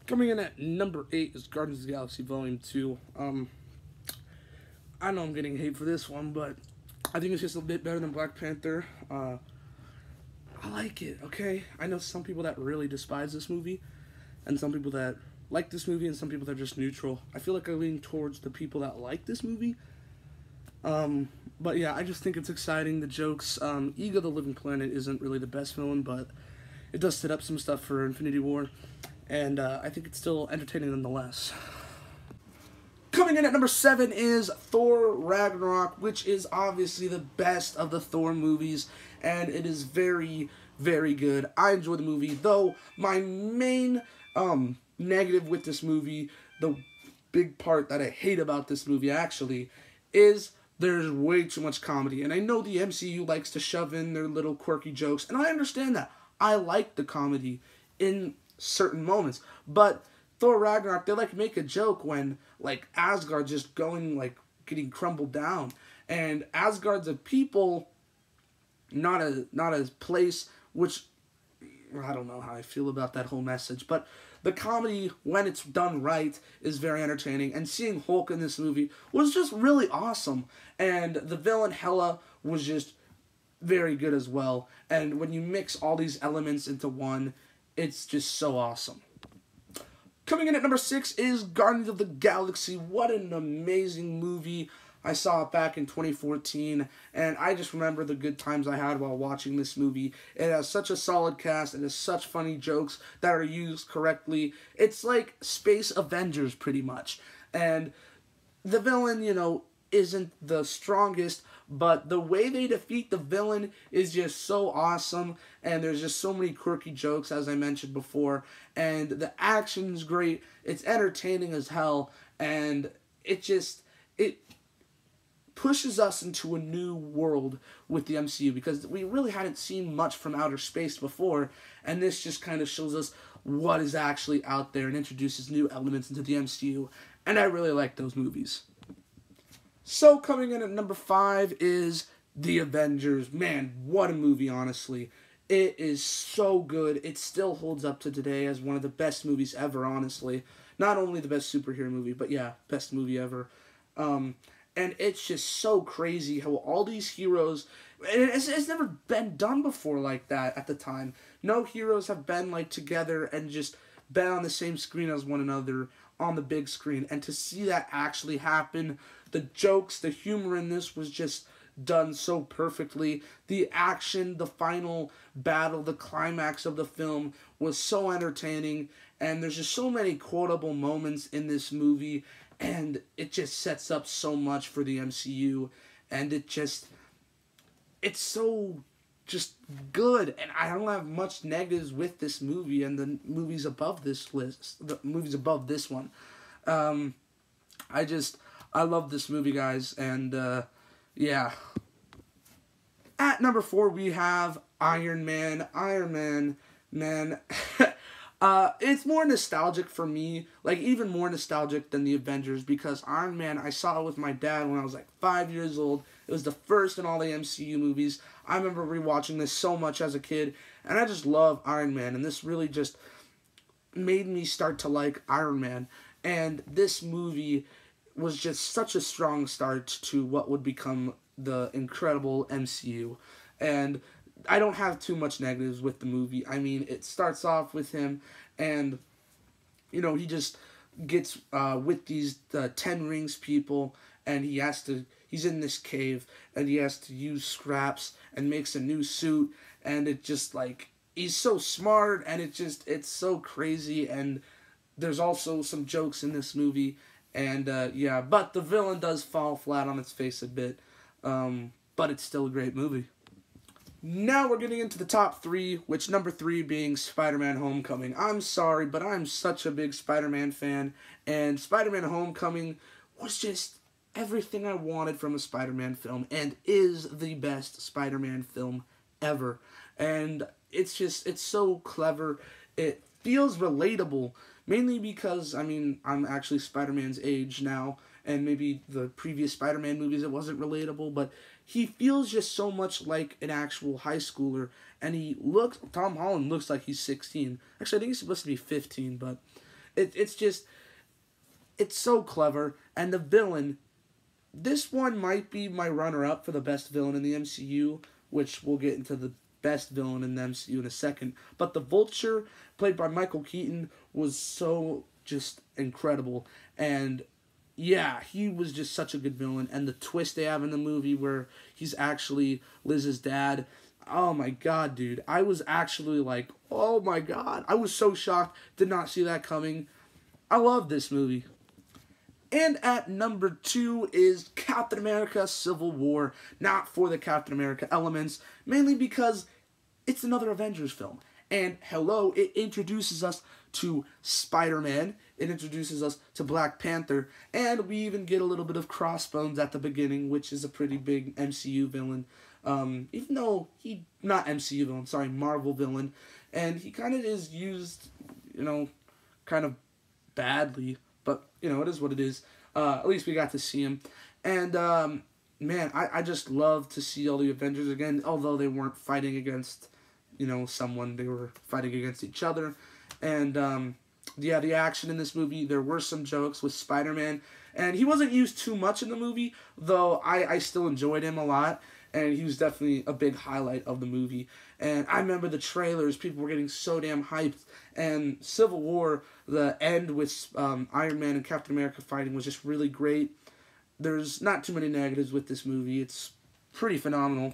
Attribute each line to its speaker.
Speaker 1: Coming in at number 8 is Guardians of the Galaxy Volume 2. I know I'm getting hate for this one, but I think it's just a bit better than Black Panther. I like it, okay? I know some people that really despise this movie, and some people that like this movie, and some people that are just neutral. I feel like I lean towards the people that like this movie. But yeah, I just think it's exciting, the jokes. Ego the Living Planet isn't really the best villain, but it does set up some stuff for Infinity War, and I think it's still entertaining nonetheless. Coming in at number 7 is Thor Ragnarok, which is obviously the best of the Thor movies, and it is very, very good. I enjoy the movie, though my main negative with this movie, the big part that I hate about this movie actually, is there's way too much comedy. And I know the MCU likes to shove in their little quirky jokes, and I understand that. I like the comedy in certain moments, but Thor Ragnarok, they make a joke when Asgard just getting crumbled down, and Asgard's a people, not a place, which I don't know how I feel about that whole message, but the comedy, when it's done right, is very entertaining, and seeing Hulk in this movie was just really awesome, and the villain Hela was just very good as well, and when you mix all these elements into one, it's just so awesome. Coming in at number 6 is Guardians of the Galaxy. What an amazing movie. I saw it back in 2014, and I just remember the good times I had while watching this movie. It has such a solid cast, and has such funny jokes that are used correctly. It's like Space Avengers, pretty much. And the villain, isn't the strongest, but the way they defeat the villain is just so awesome, and there's just so many quirky jokes, as I mentioned before, and the action's great, it's entertaining as hell, and it pushes us into a new world with the MCU, because we really hadn't seen much from outer space before, and this just kind of shows us what is actually out there and introduces new elements into the MCU, and I really like those movies. So coming in at number 5 is The Avengers. Man, what a movie, honestly. It is so good. It still holds up to today as one of the best movies ever, honestly. Not only the best superhero movie, but yeah, best movie ever. And it's just so crazy how all these heroes, and it's never been done before like that at the time. No heroes have been together and just been on the same screen as one another on the big screen. And to see that actually happen, the jokes, the humor in this was just done so perfectly. The action, the final battle, the climax of the film was so entertaining, and there's just so many quotable moments in this movie, and it just sets up so much for the MCU, and it's so just good, and I don't have much negatives with this movie and the movies above this list, the movies above this one. I love this movie, guys, and yeah. At number 4, we have Iron Man. Iron Man, man, it's more nostalgic for me, even more nostalgic than the Avengers, because Iron Man, I saw it with my dad when I was 5 years old. It was the first in all the MCU movies. I remember rewatching this so much as a kid, and I just love Iron Man, and this really just made me start to like Iron Man, and this movie was just such a strong start to what would become the incredible MCU, and I don't have too much negatives with the movie. I mean, it starts off with him, and, he just gets with these 10 Rings people, and he's in this cave, and he has to use scraps, and makes a new suit, and it just, he's so smart, and it's so crazy, and there's also some jokes in this movie, and, yeah, but the villain does fall flat on its face a bit, but it's still a great movie. Now we're getting into the top 3, which number 3 being Spider-Man Homecoming. I'm sorry, but I'm such a big Spider-Man fan, and Spider-Man Homecoming was just everything I wanted from a Spider-Man film, and is the best Spider-Man film ever. And it's so clever. It feels relatable, mainly because, I'm actually Spider-Man's age now, and maybe the previous Spider-Man movies it wasn't relatable, but he feels just so much like an actual high schooler, and Tom Holland looks like he's 16. Actually, I think he's supposed to be 15, but It's just, it's so clever. And the villain, this one might be my runner-up for the best villain in the MCU, which we'll get into the best villain in the MCU in a second. But the Vulture, played by Michael Keaton, was so just incredible. And yeah, he was just such a good villain. And the twist they have in the movie where he's actually Liz's dad. Oh my god, dude. I was actually like, oh my god. I was so shocked. Did not see that coming. I love this movie. And at number 2 is Captain America Civil War. Not for the Captain America elements, mainly because it's another Avengers film. And hello, it introduces us to Spider-Man, it introduces us to Black Panther, and we even get a little bit of Crossbones at the beginning, which is a pretty big MCU villain. Even though he, not MCU villain, sorry, Marvel villain. And he kind of is used, kind of badly. But, it is what it is. At least we got to see him. And, man, I just love to see all the Avengers again. Although they weren't fighting against, someone. They were fighting against each other. And, yeah, the action in this movie, there were some jokes with Spider-Man. And he wasn't used too much in the movie, though I still enjoyed him a lot. And he was definitely a big highlight of the movie. And I remember the trailers, people were getting so damn hyped. And Civil War, the end with Iron Man and Captain America fighting was just really great. There's not too many negatives with this movie. It's pretty phenomenal.